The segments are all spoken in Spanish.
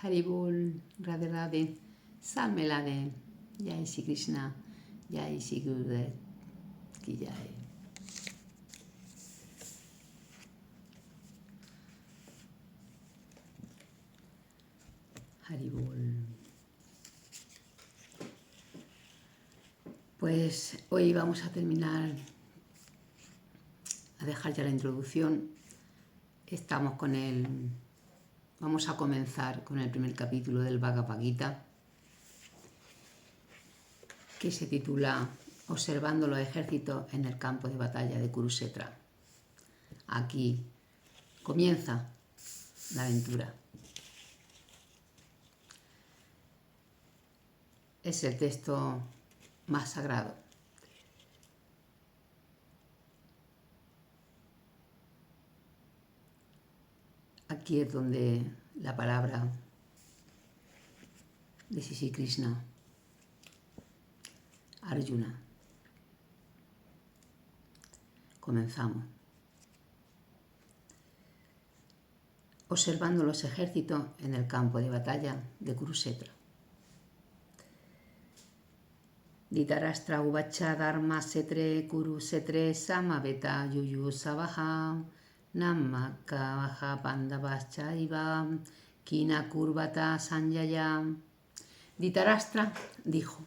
Haribol, Radhe Radhe, Salmelade, Jai Shri Krishna, Jai Shri Gurudev Ki Jai. Haribol. Pues hoy vamos a terminar, a dejar ya la introducción. Vamos a comenzar con el primer capítulo del Bhagavad Gita, que se titula Observando los ejércitos en el campo de batalla de Kurukshetra. Aquí comienza la aventura. Es el texto más sagrado. Aquí es donde la palabra de Sri Krishna, Arjuna. Comenzamos. Observando los ejércitos en el campo de batalla de Kurukshetra. Dhritarashtra uvacha dharma setre Kurukshetre samaveta yuyu savaha Nammaka Pandavascha iva Kina Kurvata Sanjaya. Dhritarashtra dijo: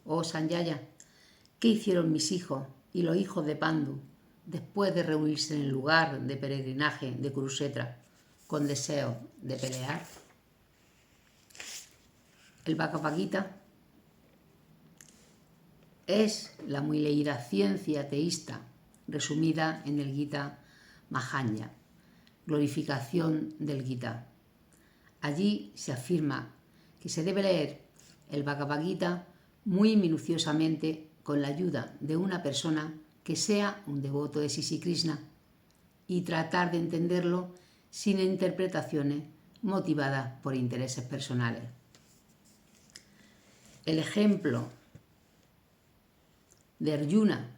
Oh Sanjaya, ¿qué hicieron mis hijos y los hijos de Pandu después de reunirse en el lugar de peregrinaje de Kurukshetra con deseo de pelear? El Bhagavad Gita es la muy leída ciencia teísta resumida en el Gita Mahāyana, glorificación del Gita. Allí se afirma que se debe leer el Bhagavad Gita muy minuciosamente con la ayuda de una persona que sea un devoto de Sri Krishna y tratar de entenderlo sin interpretaciones motivadas por intereses personales. El ejemplo de Arjuna,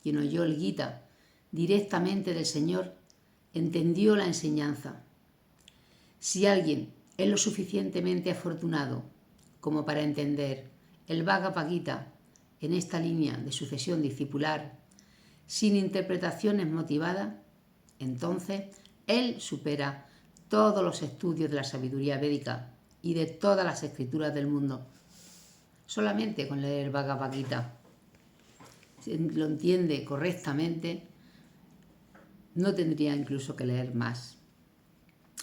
quien oyó el Gita directamente del Señor, entendió la enseñanza. Si alguien es lo suficientemente afortunado como para entender el Bhagavad Gita en esta línea de sucesión discipular, sin interpretaciones motivadas, entonces él supera todos los estudios de la sabiduría védica y de todas las escrituras del mundo. Solamente con leer el Bhagavad Gita, si lo entiende correctamente, no tendría incluso que leer más.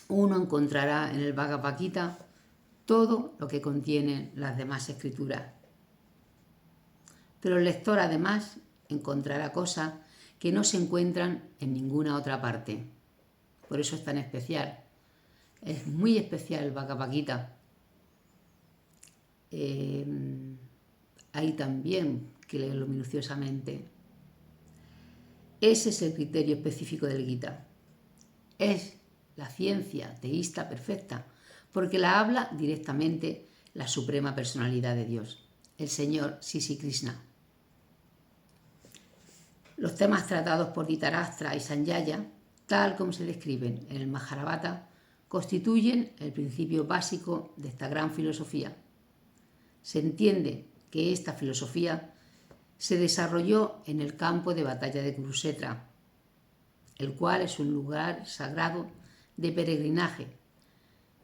Uno encontrará en el Bhagavad Gita todo lo que contienen las demás escrituras. Pero el lector además encontrará cosas que no se encuentran en ninguna otra parte. Por eso es tan especial. Es muy especial el Bhagavad Gita. Hay también que leerlo minuciosamente. Ese es el criterio específico del Gita. Es la ciencia teísta perfecta, porque la habla directamente la suprema personalidad de Dios, el Señor Sri Krishna. Los temas tratados por Dhritarashtra y Sanjaya, tal como se describen en el Mahabharata, constituyen el principio básico de esta gran filosofía. Se entiende que esta filosofía se desarrolló en el campo de batalla de Kurukshetra, el cual es un lugar sagrado de peregrinaje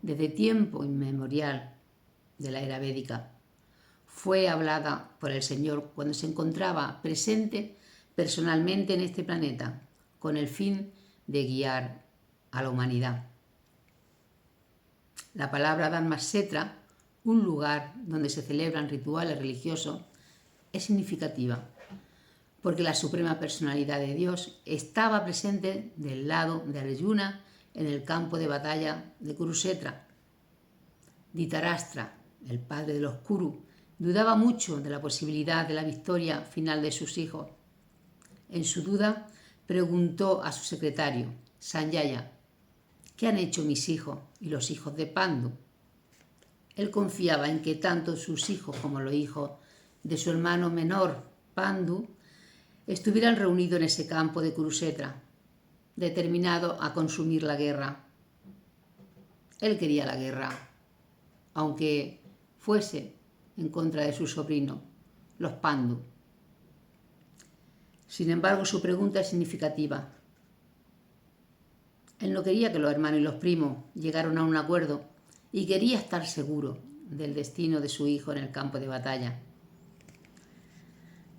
desde tiempo inmemorial de la era védica. Fue hablada por el Señor cuando se encontraba presente personalmente en este planeta, con el fin de guiar a la humanidad. La palabra Dharmakshetra, un lugar donde se celebran rituales religiosos, es significativa, porque la suprema personalidad de Dios estaba presente del lado de Arjuna en el campo de batalla de Kurukshetra. Dhritarashtra, el padre de los Kuru, dudaba mucho de la posibilidad de la victoria final de sus hijos. En su duda, preguntó a su secretario, Sanjaya: ¿qué han hecho mis hijos y los hijos de Pandu? Él confiaba en que tanto sus hijos como los hijos de su hermano menor, Pandu, estuvieran reunidos en ese campo de Kurukshetra, determinados a consumir la guerra. Él quería la guerra, aunque fuese en contra de su sobrino, los Pandu. Sin embargo, su pregunta es significativa. Él no quería que los hermanos y los primos llegaran a un acuerdo y quería estar seguro del destino de su hijo en el campo de batalla.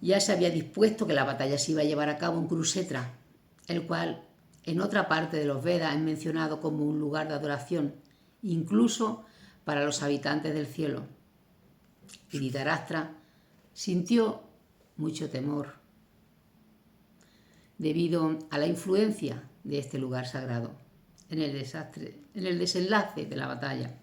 Ya se había dispuesto que la batalla se iba a llevar a cabo en Kurukshetra, el cual en otra parte de los Vedas es mencionado como un lugar de adoración, incluso para los habitantes del cielo. Y Dhritarashtra sintió mucho temor debido a la influencia de este lugar sagrado en el desenlace de la batalla.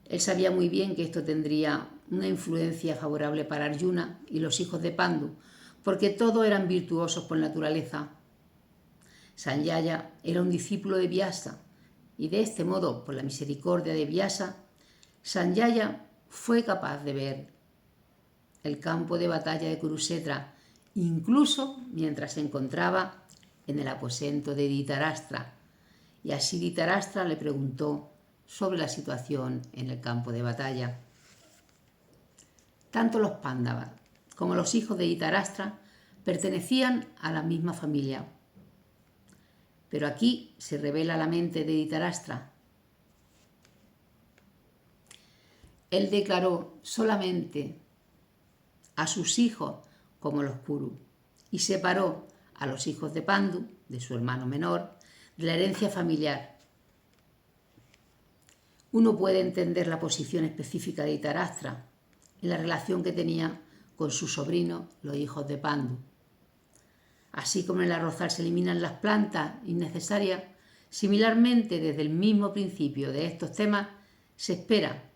Él sabía muy bien que esto tendría una influencia favorable para Arjuna y los hijos de Pandu, porque todos eran virtuosos por naturaleza. Sanjaya era un discípulo de Vyasa, y de este modo, por la misericordia de Vyasa, Sanjaya fue capaz de ver el campo de batalla de Kurukshetra, incluso mientras se encontraba en el aposento de Dhritarashtra, y así Dhritarashtra le preguntó sobre la situación en el campo de batalla. Tanto los Pándavas como los hijos de Dhritarashtra pertenecían a la misma familia. Pero aquí se revela la mente de Dhritarashtra. Él declaró solamente a sus hijos como los Kuru y separó a los hijos de Pandu, de su hermano menor, de la herencia familiar. Uno puede entender la posición específica de Dhritarashtra en la relación que tenía con sus sobrinos, los hijos de Pandu. Así como en el arrozal se eliminan las plantas innecesarias, similarmente desde el mismo principio de estos temas se espera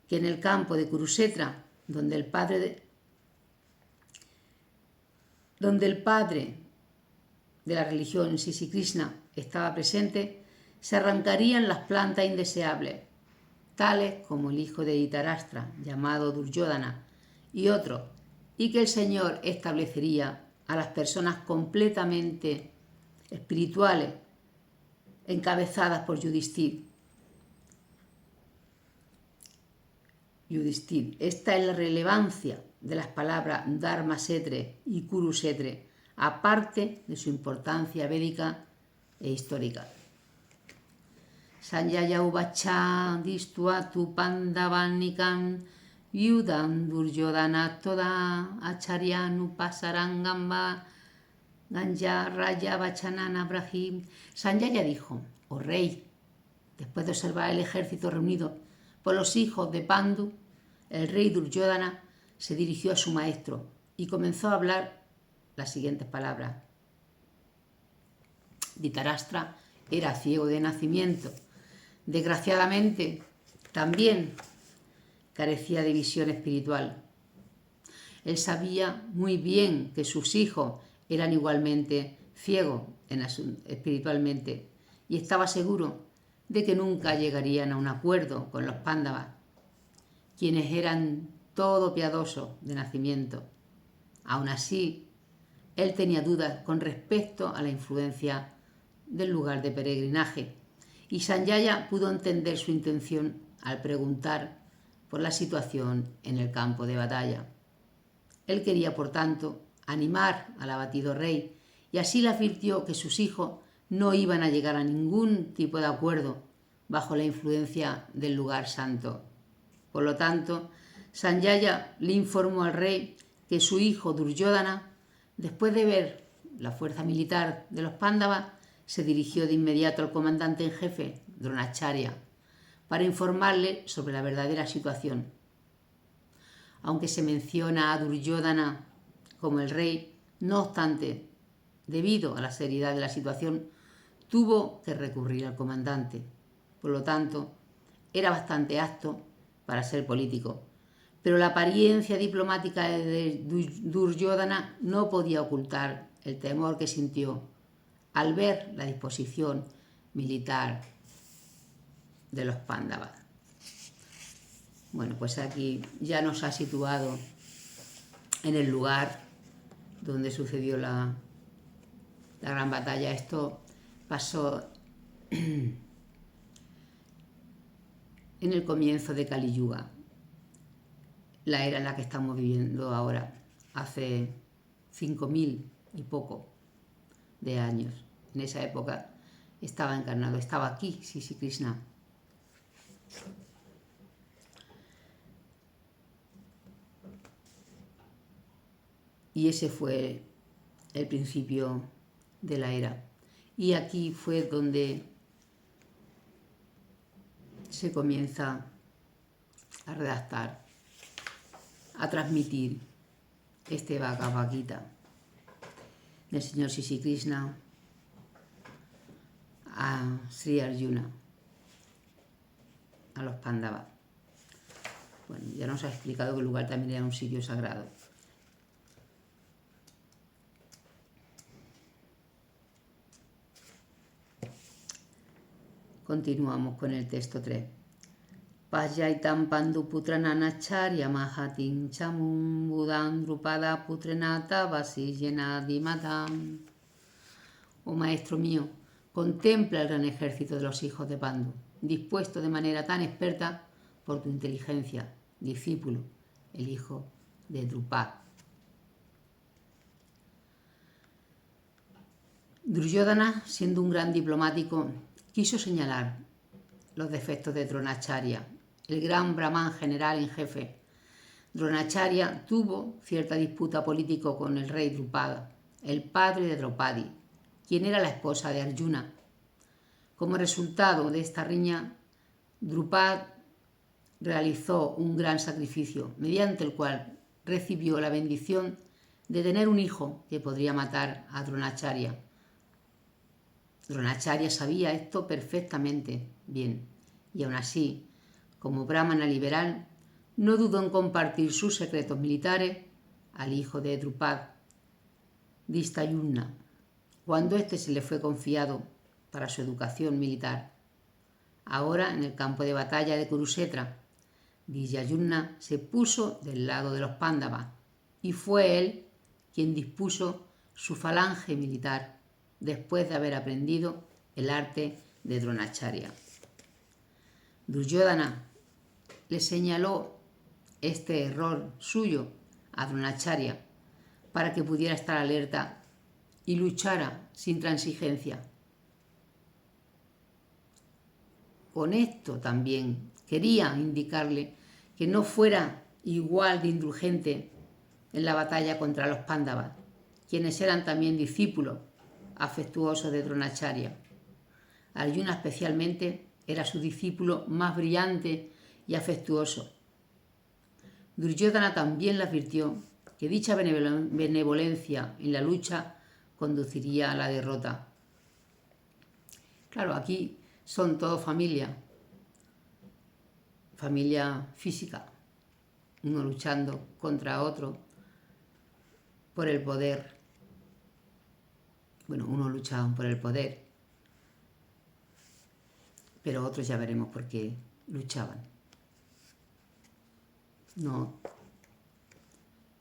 que en el campo de Kurukshetra, donde el padre de la religión Sri Krishna estaba presente, se arrancarían las plantas indeseables, tales como el hijo de Dhritarashtra, llamado Duryodhana, y otros, y que el Señor establecería a las personas completamente espirituales, encabezadas por Yudhishthir. Esta es la relevancia de las palabras Dharmakshetra y Kurukshetra, aparte de su importancia védica e histórica. Sanjaya uvacha distua tu pandavanikam yudam duryodhana toda acharyanu pasarangamba ganja raya vachanana brahim. Sanjaya dijo: oh rey, después de observar el ejército reunido por los hijos de Pandu, el rey Duryodhana se dirigió a su maestro y comenzó a hablar las siguientes palabras. Dhritarashtra era ciego de nacimiento. Desgraciadamente, también carecía de visión espiritual. Él sabía muy bien que sus hijos eran igualmente ciegos espiritualmente y estaba seguro de que nunca llegarían a un acuerdo con los Pándavas, quienes eran todo piadosos de nacimiento. Aún así, él tenía dudas con respecto a la influencia del lugar de peregrinaje, y Sanjaya pudo entender su intención al preguntar por la situación en el campo de batalla. Él quería, por tanto, animar al abatido rey, y así le advirtió que sus hijos no iban a llegar a ningún tipo de acuerdo bajo la influencia del lugar santo. Por lo tanto, Sanjaya le informó al rey que su hijo Duryodhana, después de ver la fuerza militar de los Pándavas, se dirigió de inmediato al comandante en jefe, Dronacharya, para informarle sobre la verdadera situación. Aunque se menciona a Duryodhana como el rey, no obstante, debido a la seriedad de la situación, tuvo que recurrir al comandante. Por lo tanto, era bastante apto para ser político. Pero la apariencia diplomática de Duryodhana no podía ocultar el temor que sintió al ver la disposición militar de los Pándavas. Bueno, pues aquí ya nos ha situado en el lugar donde sucedió la gran batalla. Esto pasó en el comienzo de Kali Yuga, la era en la que estamos viviendo ahora, hace 5.000 y poco de años. En esa época estaba encarnado, estaba aquí, Sri Krishna. Y ese fue el principio de la era. Y aquí fue donde se comienza a redactar, a transmitir este Bhagavad Gita del señor Sri Krishna a Sri Arjuna, a los Pándavas. Bueno, ya nos ha explicado que el lugar también era un sitio sagrado. Continuamos con el texto 3. Pajaitam Pandu Putrananacharya Mahatim Chamum Budan Drupada Putrenata Vasiyenadimatam. Oh maestro mío, contempla el gran ejército de los hijos de Pandu, dispuesto de manera tan experta por tu inteligencia, discípulo, el hijo de Drupad. Duryodhana, siendo un gran diplomático, quiso señalar los defectos de Dronacharya, el gran brahman general en jefe. Dronacharya tuvo cierta disputa política con el rey Drupada, el padre de Draupadi, quien era la esposa de Arjuna. Como resultado de esta riña, Drupad realizó un gran sacrificio, mediante el cual recibió la bendición de tener un hijo que podría matar a Dronacharya. Dronacharya sabía esto perfectamente bien, y aún así, como brahmana liberal, no dudó en compartir sus secretos militares al hijo de Drupad, Dhishtadyumna, cuando éste se le fue confiado para su educación militar. Ahora, en el campo de batalla de Kurukshetra, Dhishtadyumna se puso del lado de los Pándavas, y fue él quien dispuso su falange militar, después de haber aprendido el arte de Dronacharya. Duryodhana le señaló este error suyo a Dronacharya para que pudiera estar alerta y luchara sin transigencia. Con esto también quería indicarle que no fuera igual de indulgente en la batalla contra los Pándavas, quienes eran también discípulos afectuoso de Dronacharya. Arjuna especialmente era su discípulo más brillante y afectuoso. Duryodhana también le advirtió que dicha benevolencia en la lucha conduciría a la derrota. Claro, aquí son todos familia física, uno luchando contra otro por el poder. Bueno, unos luchaban por el poder, pero otros ya veremos por qué luchaban. No,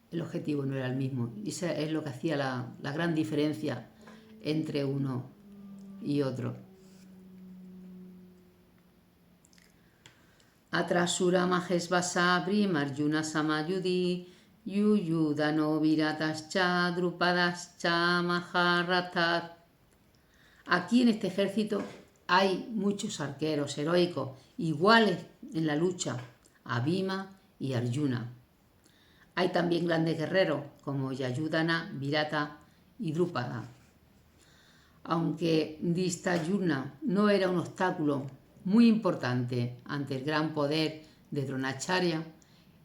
el objetivo no era el mismo. Y eso es lo que hacía la gran diferencia entre uno y otro. Atrasura Majesvasa Arjuna Samayudi Yuyudano Viratascha Drupadascha Maharatat. Aquí en este ejército hay muchos arqueros heroicos, iguales en la lucha a Bhima y Arjuna. Hay también grandes guerreros como Yayudana, Virata y Drupada. Aunque Dhishtadyumna no era un obstáculo muy importante ante el gran poder de Dronacharya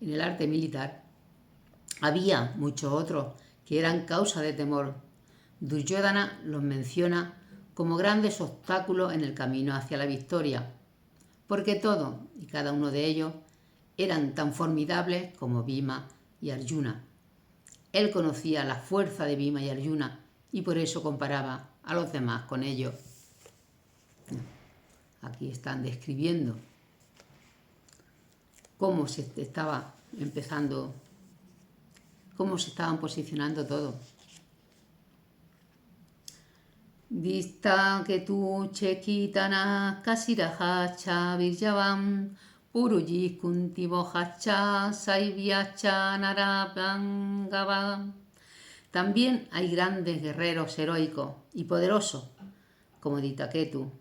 en el arte militar, había muchos otros que eran causa de temor. Duryodhana los menciona como grandes obstáculos en el camino hacia la victoria, porque todos y cada uno de ellos eran tan formidables como Bhima y Arjuna. Él conocía la fuerza de Bhima y Arjuna y por eso comparaba a los demás con ellos. Aquí están describiendo cómo se estaba empezando, cómo se estaban posicionando todos. Dista que tu chekitana kasiraha chaviryavam Puruji Kunti Bojacha Saibyacha Narapangava. También hay grandes guerreros heroicos y poderosos, como Ditaketu,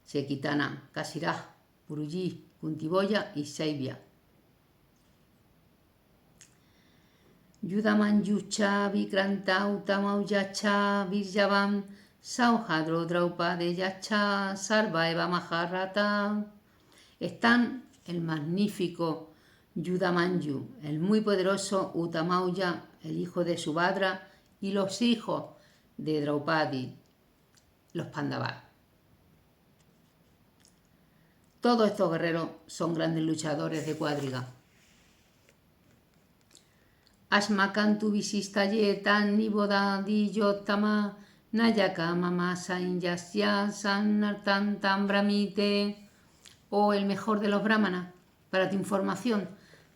Sekitana, Kasiraj, Puruji, Kuntiboya y Saibya. Yudamanjucha Vikranta Utamauyacha Viryavam Sauhadro Draupadeyacha Sarvaeva Maharata. Están el magnífico Yudamanyu, el muy poderoso Utamauya, el hijo de Subhadra, y los hijos de Draupadi, los Pandavas. Todos estos guerreros son grandes luchadores de cuadriga. Asmakantu Visistayetan Niboda Diyotama Nayaka Mama Sainyasya Sanartantam Brahmite. Oh, el mejor de los brahmanas, para tu información,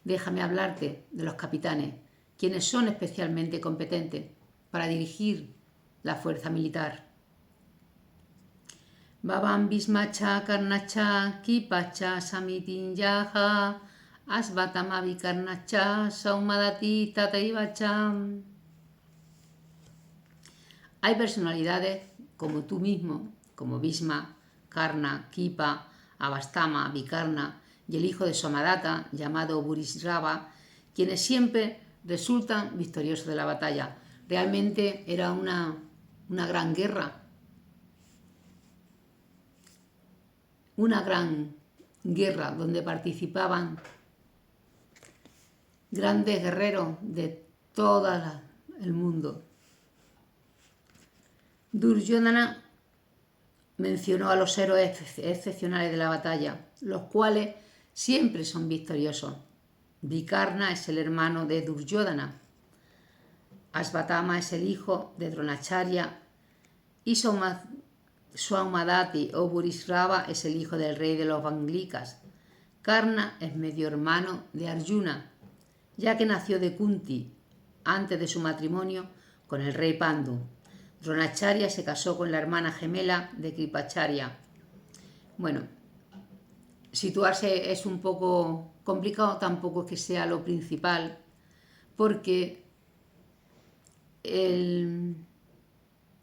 déjame hablarte de los capitanes, quienes son especialmente competentes para dirigir la fuerza militar. Babam Bismacha Karnacha Kipacha Samitinyaha Asvatamavi Karnacha Saumadati Tataivacha. Hay personalidades como tú mismo, como Bhisma, Karna, Kipa, Avastama, Vikarna y el hijo de Somadatta, llamado Burisrava, quienes siempre resultan victoriosos de la batalla. Realmente era una gran guerra. Una gran guerra donde participaban grandes guerreros de todo el mundo. Duryodhana mencionó a los héroes excepcionales de la batalla, los cuales siempre son victoriosos. Vikarna es el hermano de Duryodhana, Asvatama es el hijo de Dronacharya y Saumadati o Burisrava es el hijo del rey de los Vanglikas. Karna es medio hermano de Arjuna, ya que nació de Kunti antes de su matrimonio con el rey Pandu. Dronacharya se casó con la hermana gemela de Kripacharya. Bueno, situarse es un poco complicado, tampoco es que sea lo principal, porque el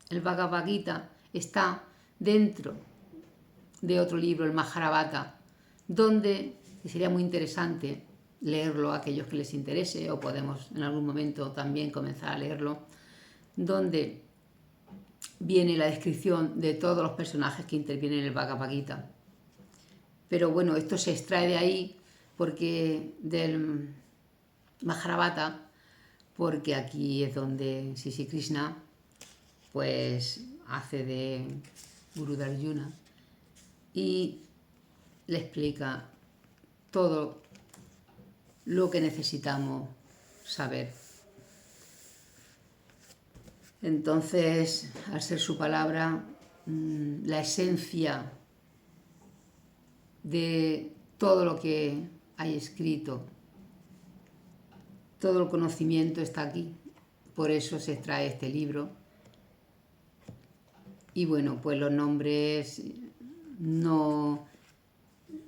Bhagavad Gita está dentro de otro libro, el Mahabharata, donde sería muy interesante leerlo a aquellos que les interese, o podemos en algún momento también comenzar a leerlo, donde viene la descripción de todos los personajes que intervienen en el Bhagavad Gita. Pero bueno, esto se extrae de ahí, porque del Mahabharata, porque aquí es donde Sri Krishna pues hace de Guru de Arjuna y le explica todo lo que necesitamos saber. Entonces, al ser su palabra, la esencia de todo lo que hay escrito, todo el conocimiento está aquí. Por eso se extrae este libro. Y bueno, pues los nombres no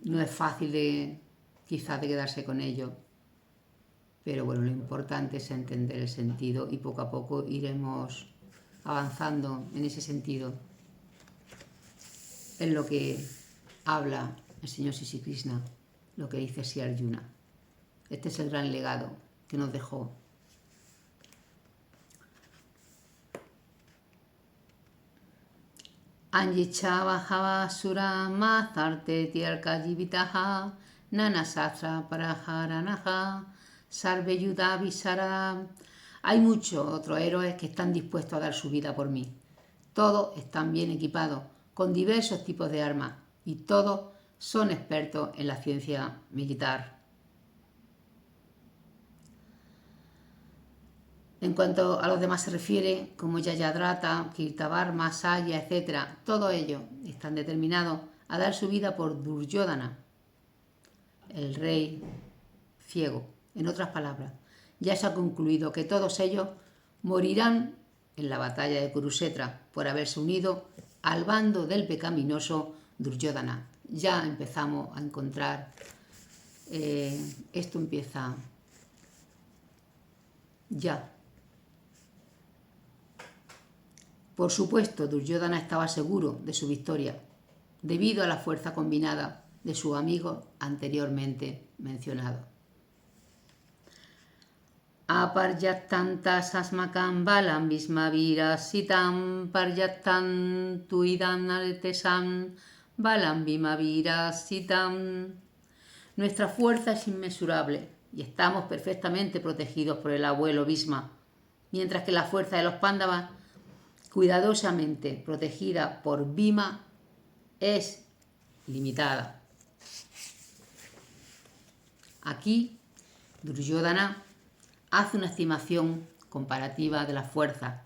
es fácil quizás de quedarse con ellos. Pero bueno, lo importante es entender el sentido y poco a poco iremos avanzando en ese sentido. Es lo que habla el señor Sri Krishna, lo que dice Sri Arjuna. Este es el gran legado que nos dejó. Anjicha Bhava Sura Matharte Tiarka Jivitaha Nana Sastra Paraharanaha Sarve Yuda Visara. Hay muchos otros héroes que están dispuestos a dar su vida por mí. Todos están bien equipados, con diversos tipos de armas, y todos son expertos en la ciencia militar. En cuanto a los demás se refiere, como Yayadratha, Kirtavarma, Saya, etc., todos ellos están determinados a dar su vida por Duryodhana, el rey ciego. En otras palabras, ya se ha concluido que todos ellos morirán en la batalla de Kurukshetra por haberse unido al bando del pecaminoso Duryodhana, ya empezamos a encontrar, esto empieza ya. Por supuesto, Duryodhana estaba seguro de su victoria, debido a la fuerza combinada de sus amigos anteriormente mencionados. Aparyattantas asmakam balam bhismavirasitam paryattantu idam artesam balam bhimavirasitam. Nuestra fuerza es inmesurable y estamos perfectamente protegidos por el abuelo Bhisma, mientras que la fuerza de los Pándavas, cuidadosamente protegida por Bhima, es limitada. Aquí, Duryodhana hace una estimación comparativa de las fuerzas.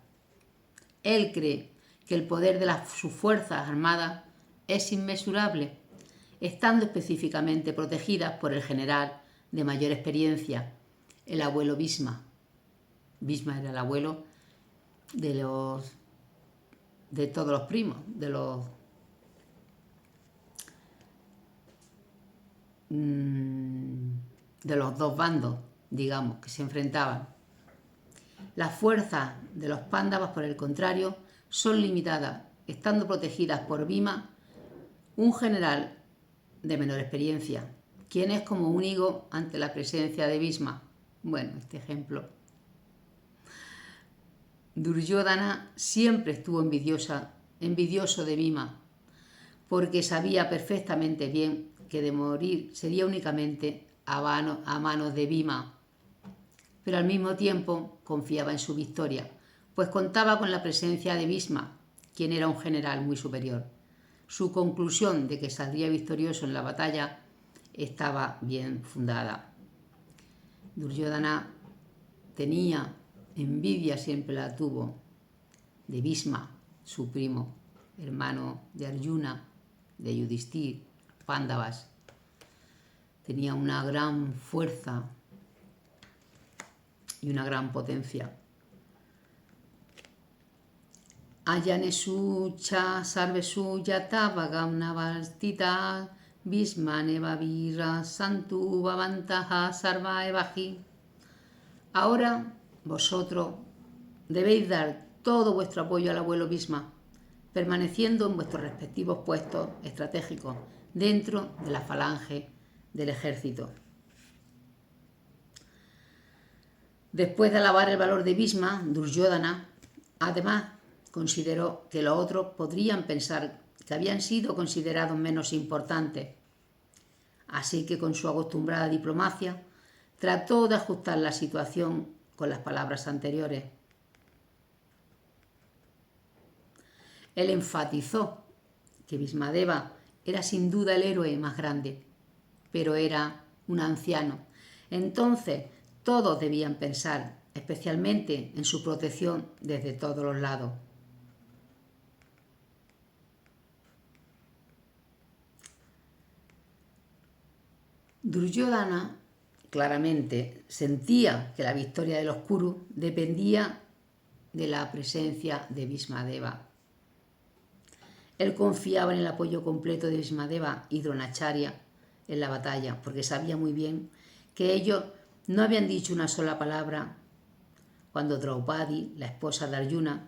Él cree que el poder de sus fuerzas armadas es inmesurable, estando específicamente protegidas por el general de mayor experiencia, el abuelo Bhisma. Bhisma era el abuelo de todos los primos, de los dos bandos, digamos, que se enfrentaban. Las fuerzas de los Pándavas, por el contrario, son limitadas, estando protegidas por Bhima, un general de menor experiencia, quien es como un higo ante la presencia de Bhisma. Bueno, este ejemplo. Duryodhana siempre estuvo envidioso de Bhima, porque sabía perfectamente bien que de morir sería únicamente a manos de Bhima, pero al mismo tiempo confiaba en su victoria, pues contaba con la presencia de Bhisma, quien era un general muy superior. Su conclusión de que saldría victorioso en la batalla estaba bien fundada. Duryodhana tenía envidia, siempre la tuvo, de Bhisma, su primo, hermano de Arjuna, de Yudhishthir, Pándavas. Tenía una gran fuerza y una gran potencia. Ayanesu cha sarvesu yata vagamnavartita Bhismaneva vira santu vavantaha sarva evaji. Ahora vosotros debéis dar todo vuestro apoyo al abuelo Bhisma, permaneciendo en vuestros respectivos puestos estratégicos dentro de la falange del ejército. Después de alabar el valor de Bhisma, Duryodhana, además, consideró que los otros podrían pensar que habían sido considerados menos importantes. Así que con su acostumbrada diplomacia, trató de ajustar la situación con las palabras anteriores. Él enfatizó que Bhismadeva era sin duda el héroe más grande, pero era un anciano. Entonces, todos debían pensar, especialmente en su protección desde todos los lados. Duryodhana claramente sentía que la victoria de los Kurus dependía de la presencia de Bhismadeva. Él confiaba en el apoyo completo de Bhismadeva y Dronacharya en la batalla, porque sabía muy bien que ellos no habían dicho una sola palabra cuando Draupadi, la esposa de Arjuna,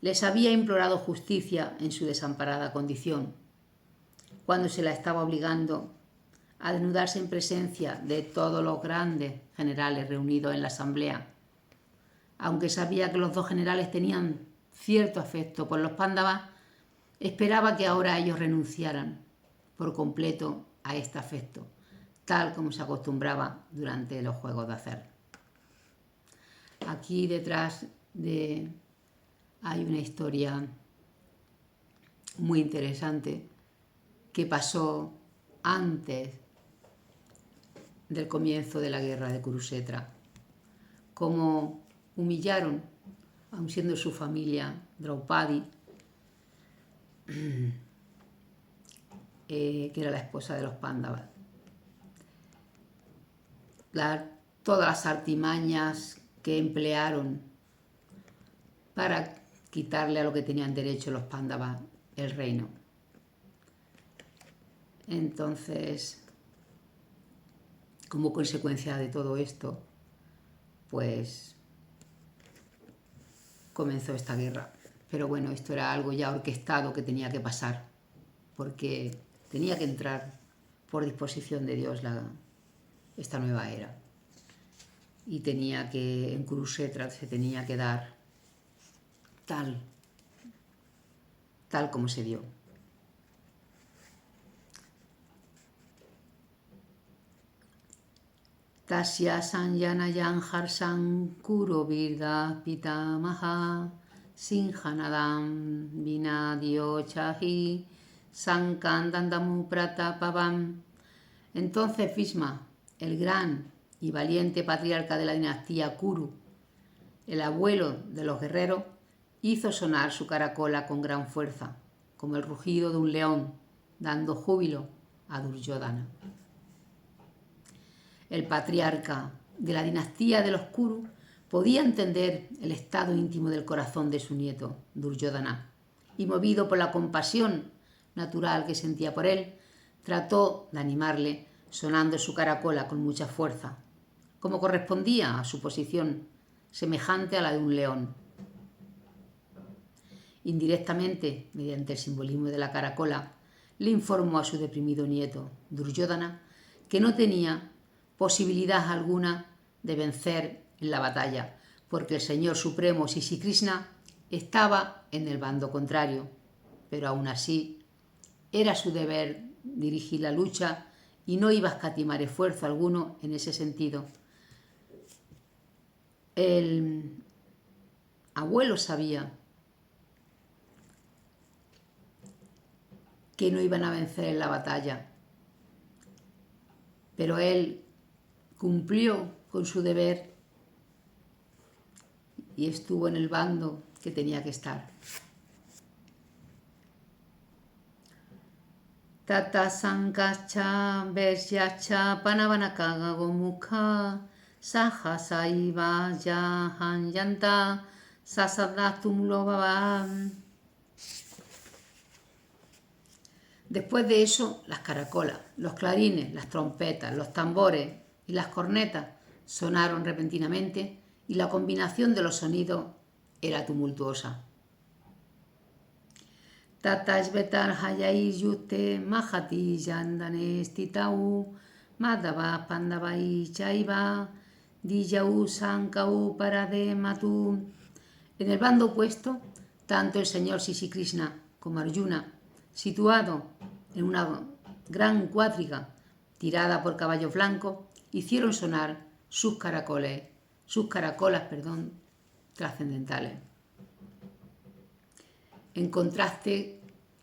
les había implorado justicia en su desamparada condición, cuando se la estaba obligando a desnudarse en presencia de todos los grandes generales reunidos en la asamblea. Aunque sabía que los dos generales tenían cierto afecto por los Pándavas, esperaba que ahora ellos renunciaran por completo a este afecto, tal como se acostumbraba durante los Juegos de Acer. Aquí detrás hay una historia muy interesante que pasó antes del comienzo de la guerra de Kurukshetra. Cómo humillaron, aun siendo su familia, Draupadi, que era la esposa de los Pándavas. Todas las artimañas que emplearon para quitarle a lo que tenían derecho los Pándavas el reino. Entonces, como consecuencia de todo esto, pues comenzó esta guerra. Pero bueno, esto era algo ya orquestado que tenía que pasar, porque tenía que entrar por disposición de Dios esta nueva era. Y tenía que, en Kurukshetra se tenía que dar tal como se dio. Tasya Sanyanayan Harsan Kuro Virda Pitamaha Sinhanadam Vinadio Chahi Sankandandamu Pratapavam. Entonces Bhisma, el gran y valiente patriarca de la dinastía Kuru, el abuelo de los guerreros, hizo sonar su caracola con gran fuerza, como el rugido de un león, dando júbilo a Duryodhana. El patriarca de la dinastía de los Kuru podía entender el estado íntimo del corazón de su nieto, Duryodhana, y movido por la compasión natural que sentía por él, trató de animarle sonando su caracola con mucha fuerza, como correspondía a su posición, semejante a la de un león. Indirectamente, mediante el simbolismo de la caracola, le informó a su deprimido nieto, Duryodhana, que no tenía posibilidad alguna de vencer en la batalla, porque el Señor Supremo Sri Krishna estaba en el bando contrario, pero aún así era su deber dirigir la lucha y no iba a escatimar esfuerzo alguno en ese sentido. El abuelo sabía que no iban a vencer en la batalla, pero él cumplió con su deber y estuvo en el bando que tenía que estar. Tata sankacha vesyacha panavanakaga gomukha saha saiva yahan yanta sasadatum lobabam. Después de eso, las caracolas, los clarines, las trompetas, los tambores y las cornetas sonaron repentinamente y la combinación de los sonidos era tumultuosa. Tatashvetar hayai yute mahati yandane stitau madhava pandavai chaiva dijau sankau parade matu. En el bando opuesto, tanto el señor Sri Krishna como Arjuna, situado en una gran cuadriga tirada por caballos blancos, hicieron sonar sus caracolas trascendentales. En contraste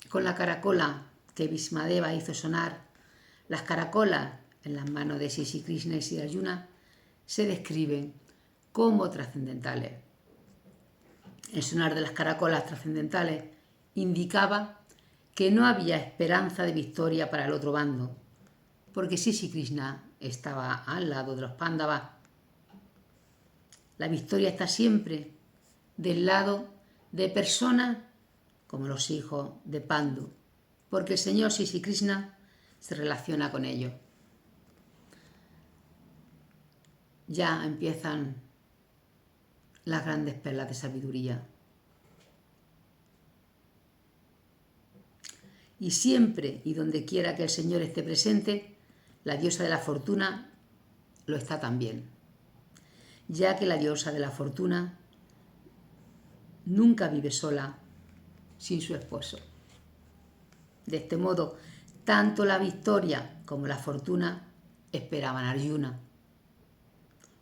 con la caracola que Bhismadeva hizo sonar, las caracolas en las manos de Sri Krishna y Sri Arjuna se describen como trascendentales. El sonar de las caracolas trascendentales indicaba que no había esperanza de victoria para el otro bando, porque Sri Krishna estaba al lado de los Pándavas. La victoria está siempre del lado de personas como los hijos de Pandu, porque el Señor Sri Krishna se relaciona con ellos. Ya empiezan las grandes perlas de sabiduría. Y siempre y donde quiera que el Señor esté presente, la diosa de la fortuna lo está también, ya que la diosa de la fortuna nunca vive sola sin su esposo. De este modo, tanto la victoria como la fortuna esperaban a Arjuna,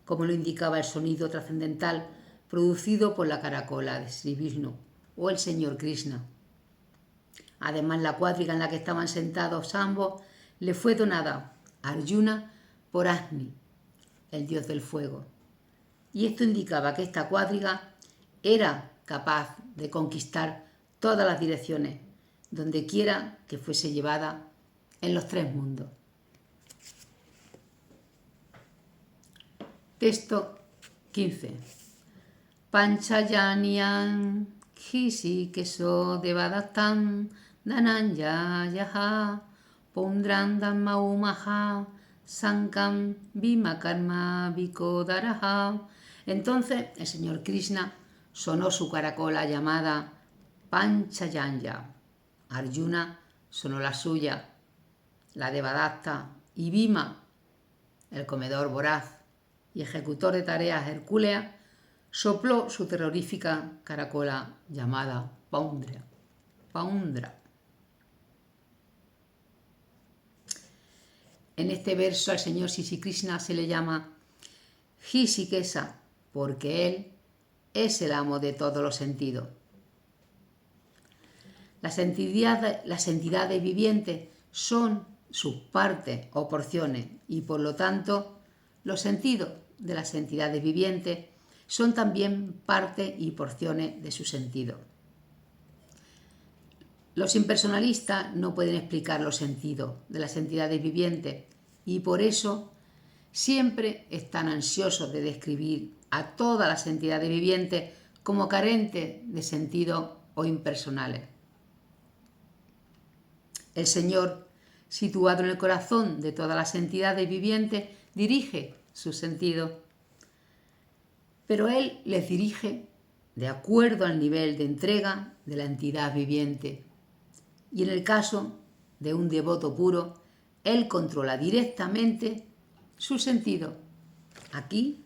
como lo indicaba el sonido trascendental producido por la caracola de Sri Vishnu o el Señor Krishna. Además, la cuadriga en la que estaban sentados ambos le fue donada a Arjuna por Agni, el dios del fuego. Y esto indicaba que esta cuadriga era capaz de conquistar todas las direcciones, donde quiera que fuese llevada en los tres mundos. Texto 15. Panchayaniyan Hisi Keso Devadatam Dananya Yaha Pondran Dhamma Sankam Bhima Karma Vikodaraha. Entonces el señor Krishna sonó su caracola llamada Panchayanya. Arjuna sonó la suya, la de Devadatta, y Bhima, el comedor voraz y ejecutor de tareas hercúleas, sopló su terrorífica caracola llamada Paundra. En este verso al señor Sri Krishna se le llama Hrishikesha porque él es el amo de todos los sentidos. Las entidades vivientes son sus partes o porciones y por lo tanto los sentidos de las entidades vivientes son también partes y porciones de su sentido. Los impersonalistas no pueden explicar los sentidos de las entidades vivientes y por eso siempre están ansiosos de describir a todas las entidades vivientes como carentes de sentido o impersonales. El Señor, situado en el corazón de todas las entidades vivientes, dirige sus sentidos, pero Él les dirige de acuerdo al nivel de entrega de la entidad viviente. Y en el caso de un devoto puro, Él controla directamente su sentido. Aquí,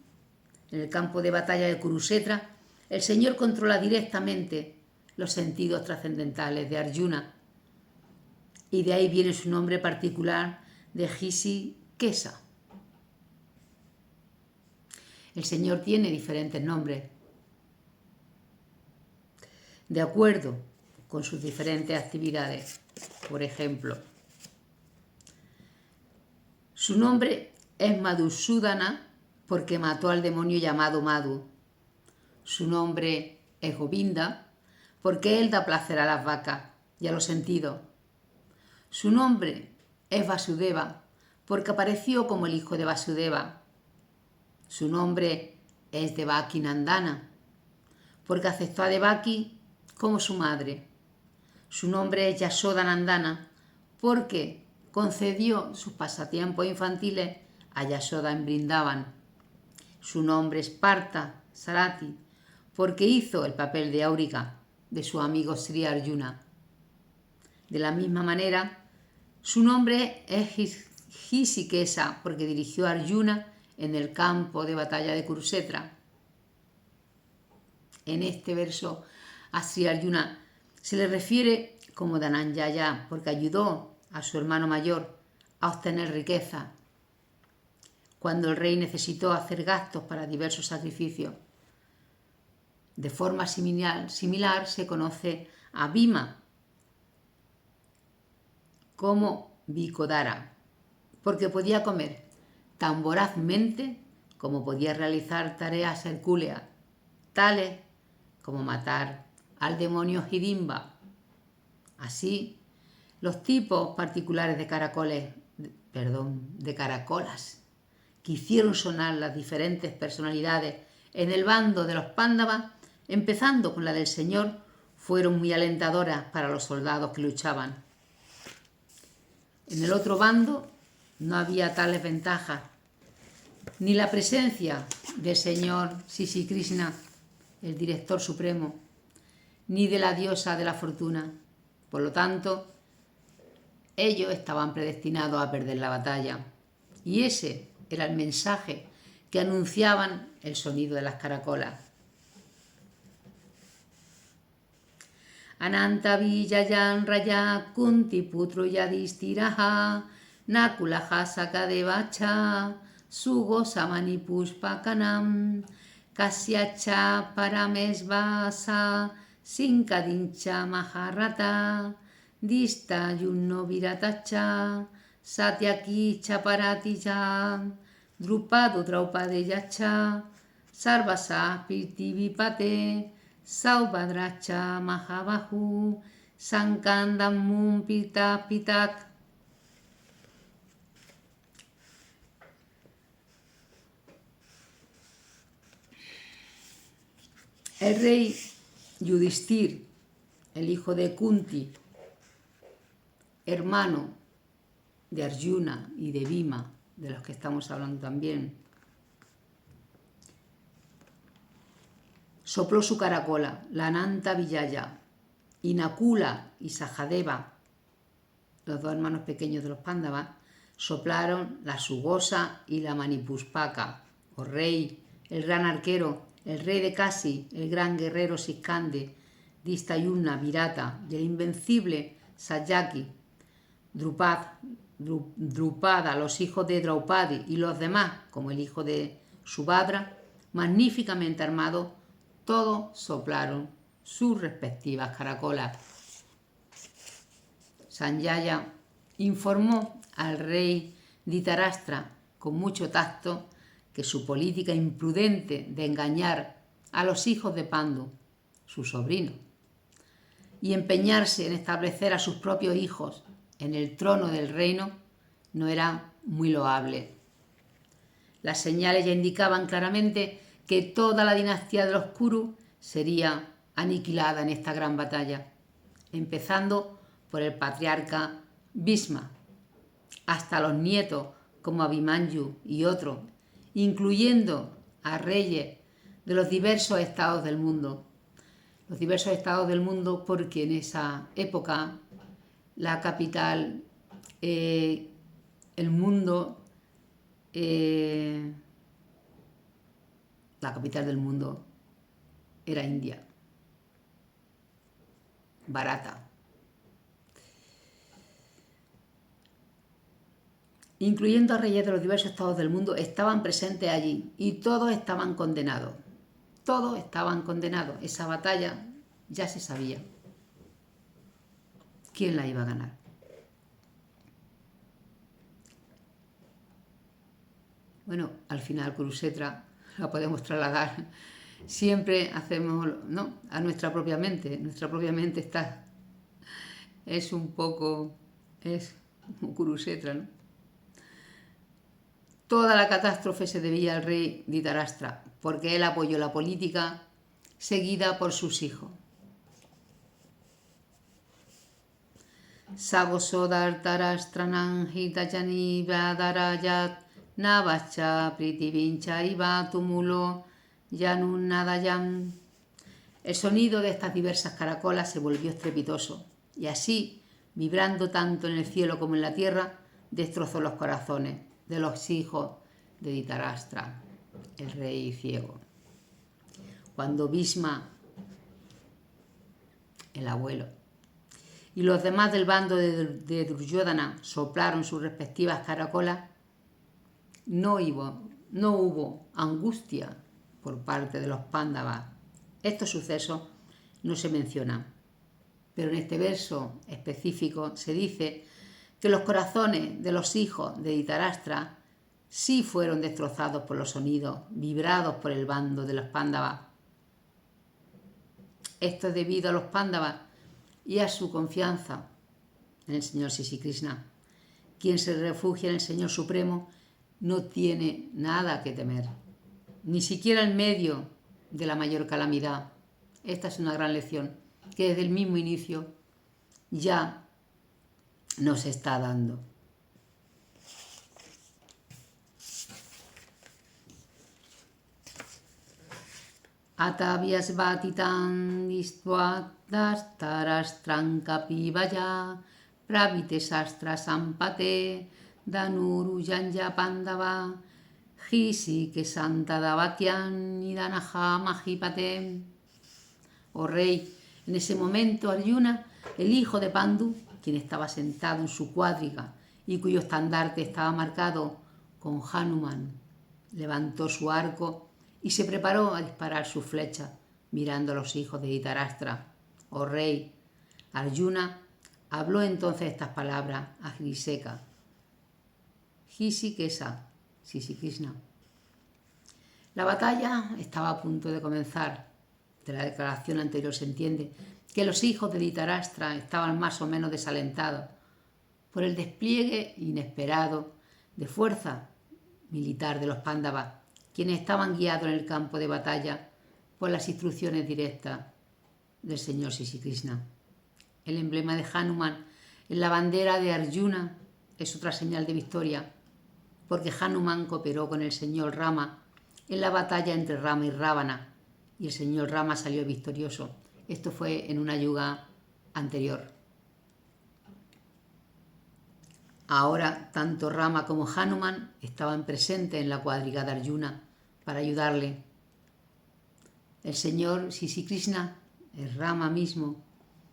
en el campo de batalla de Kurukshetra, el Señor controla directamente los sentidos trascendentales de Arjuna. Y de ahí viene su nombre particular de Hrishikesha. El Señor tiene diferentes nombres de acuerdo con sus diferentes actividades. Por ejemplo, su nombre es Madhusudana porque mató al demonio llamado Madhu. Su nombre es Govinda porque él da placer a las vacas y a los sentidos. Su nombre es Vasudeva porque apareció como el hijo de Vasudeva. Su nombre es Devaki Nandana porque aceptó a Devaki como su madre. Su nombre es Yashoda Nandana porque concedió sus pasatiempos infantiles a Yashoda en Vrindavan. Su nombre es Partha Sarati porque hizo el papel de Aurika de su amigo Sri Arjuna. De la misma manera, su nombre es Hrishikesha porque dirigió a Arjuna en el campo de batalla de Kurukshetra. En este verso a Sri Arjuna se le refiere como Dhananjaya porque ayudó a su hermano mayor a obtener riqueza cuando el rey necesitó hacer gastos para diversos sacrificios. De forma similar se conoce a Bhima como Vikodara porque podía comer tan vorazmente como podía realizar tareas hercúleas, tales como matar al demonio Hidimba. Así, los tipos particulares de caracolas que hicieron sonar las diferentes personalidades en el bando de los Pándavas, empezando con la del Señor, fueron muy alentadoras para los soldados que luchaban. En el otro bando no había tales ventajas, ni la presencia del Señor Sri Krishna, el director supremo, ni de la diosa de la fortuna. Por lo tanto, ellos estaban predestinados a perder la batalla. Y ese era el mensaje que anunciaban el sonido de las caracolas. Ananta Vijayan Raya Kunti Putro Yadhishthiraha Nakulaha Sakadevacha Sugo Samani Pushpakanam Kasyacha Paramesvasa Sinkadincha Maharata Dista Yunno Viratacha Satyaki Chaparaticha Drupado Draupadeyacha Sarvasa Pirtivipate Saubadracha Mahabahu Sankandam Pitak. El rey Yudhishthir, el hijo de Kunti, hermano de Arjuna y de Bhima, de los que estamos hablando también, sopló su caracola, la Ananta Vijaya, y Nakula y Sahadeva, los dos hermanos pequeños de los Pándavas, soplaron la Sugosa y la Manipuspaka, o rey, el gran arquero, el rey de Kasi, el gran guerrero Siskande, Distayumna, Virata, y el invencible Satyaki, Drupada, los hijos de Draupadi y los demás, como el hijo de Subhadra, magníficamente armados, todos soplaron sus respectivas caracolas. Sanjaya informó al rey Dhritarashtra con mucho tacto que su política imprudente de engañar a los hijos de Pandu, su sobrino, y empeñarse en establecer a sus propios hijos en el trono del reino no era muy loable. Las señales ya indicaban claramente que toda la dinastía de los Kuru sería aniquilada en esta gran batalla, empezando por el patriarca Bhisma, hasta los nietos como Abhimanyu y otros, incluyendo a reyes de los diversos estados del mundo. Los diversos estados del mundo porque en esa época la capital, la capital del mundo era India, Bharata. Incluyendo a reyes de los diversos estados del mundo, estaban presentes allí y todos estaban condenados. Todos estaban condenados. Esa batalla ya se sabía quién la iba a ganar. Bueno, al final Kurukshetra la podemos trasladar. Siempre hacemos, ¿no?, a nuestra propia mente. Nuestra propia mente está, es como Kurukshetra, ¿no? Toda la catástrofe se debía al rey Dhritarashtra, porque él apoyó la política seguida por sus hijos. Sagosodartarashtranan hitachani vadarayat navacha pritivincha iva tumulo yanunadayam. El sonido de estas diversas caracolas se volvió estrepitoso y así, vibrando tanto en el cielo como en la tierra, destrozó los corazones de los hijos de Dhritarashtra, el rey ciego. Cuando Bhisma, el abuelo, y los demás del bando de Duryodhana soplaron sus respectivas caracolas, no hubo angustia por parte de los Pándavas. Estos sucesos no se mencionan, pero en este verso específico se dice que los corazones de los hijos de Dhritarashtra sí fueron destrozados por los sonidos vibrados por el bando de los Pándavas. Esto es debido a los Pándavas y a su confianza en el Señor Sri Krishna. Quien se refugia en el Señor Supremo no tiene nada que temer, ni siquiera en medio de la mayor calamidad. Esta es una gran lección que desde el mismo inicio ya nos está dando. Atavyas batitan istvatastarastran kapivaya pravite sastra sampate danurujanja pandava jisi que santa davatyan idanaha mahipate. Oh rey, en ese momento Arjuna, el hijo de Pandu, quien estaba sentado en su cuadriga y cuyo estandarte estaba marcado con Hanuman, levantó su arco y se preparó a disparar su flecha, mirando a los hijos de Dhritarashtra. Oh rey, Arjuna habló entonces estas palabras a Hriseka, Hrisikesa, Sri Krishna. La batalla estaba a punto de comenzar. De la declaración anterior se entiende que los hijos de Dhritarashtra estaban más o menos desalentados por el despliegue inesperado de fuerza militar de los Pándavas, quienes estaban guiados en el campo de batalla por las instrucciones directas del Señor Sri Krishna. El emblema de Hanuman en la bandera de Arjuna es otra señal de victoria, porque Hanuman cooperó con el señor Rama en la batalla entre Rama y Rávana, y el señor Rama salió victorioso. Esto fue en una yuga anterior. Ahora, tanto Rama como Hanuman estaban presentes en la cuadriga de Arjuna para ayudarle. El señor Sri Krishna es Rama mismo,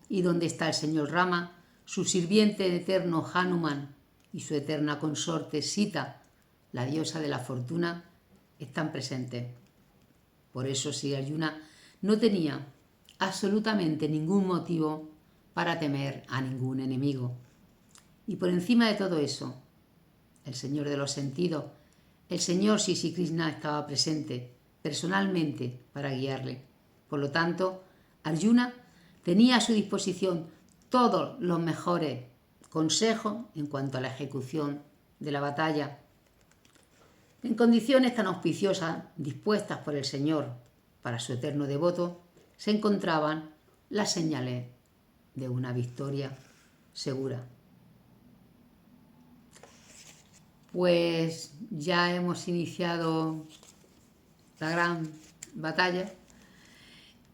y donde está el señor Rama, su sirviente eterno Hanuman y su eterna consorte Sita, la diosa de la fortuna, están presentes. Por eso Sri Arjuna no tenía absolutamente ningún motivo para temer a ningún enemigo. Y por encima de todo eso, el Señor de los sentidos, el Señor Sri Krishna estaba presente personalmente para guiarle. Por lo tanto, Arjuna tenía a su disposición todos los mejores consejos en cuanto a la ejecución de la batalla. En condiciones tan auspiciosas dispuestas por el Señor para su eterno devoto, se encontraban las señales de una victoria segura. Pues ya hemos iniciado la gran batalla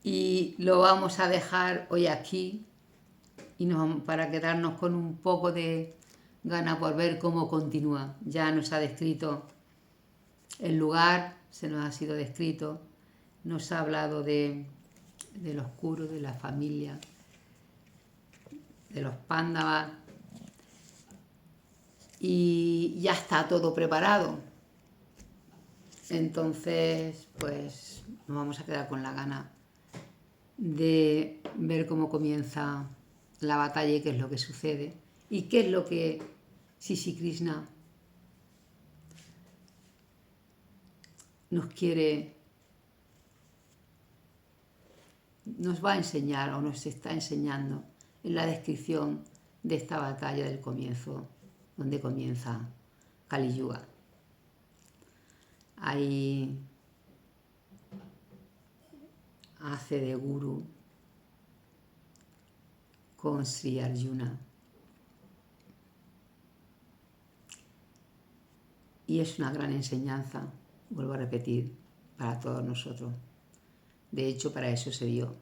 y lo vamos a dejar hoy aquí y para quedarnos con un poco de gana por ver cómo continúa. Ya nos ha descrito el lugar, se nos ha sido descrito, nos ha hablado del oscuro, de la familia, de los Pándavas, y ya está todo preparado. Entonces, pues nos vamos a quedar con la gana de ver cómo comienza la batalla y qué es lo que sucede y qué es lo que Sri Krishna nos va a enseñar o nos está enseñando en la descripción de esta batalla del comienzo, donde comienza Kali Yuga. Ahí hace de gurú con Sri Arjuna. Y es una gran enseñanza, vuelvo a repetir, para todos nosotros. De hecho, para eso se dio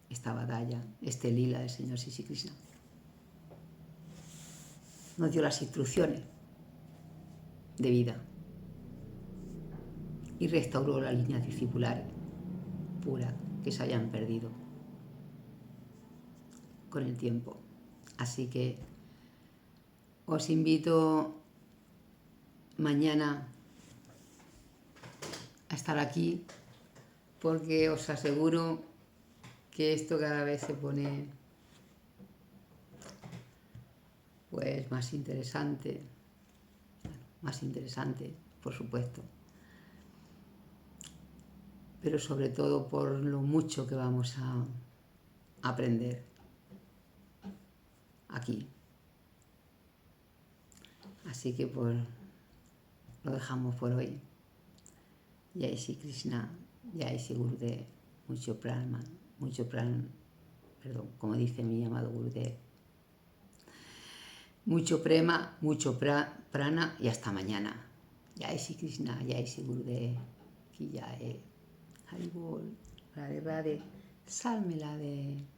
esta batalla, este lila del Señor Sri Krishna. Nos dio las instrucciones de vida y restauró las líneas discipulares puras que se hayan perdido con el tiempo. Así que os invito mañana a estar aquí, porque os aseguro que esto cada vez se pone pues más interesante, por supuesto, pero sobre todo por lo mucho que vamos a aprender aquí. Así que pues lo dejamos por hoy. Jai Shri Krishna, Jai Shri Gurudev, mucho prana, como dice mi amado Gurudev, mucho prema, mucho prana y hasta mañana. Jai Shri Krishna, Jai Shri Gurudev, ki jai, Hari Bol, Radhe Radhe, Salme Radhe.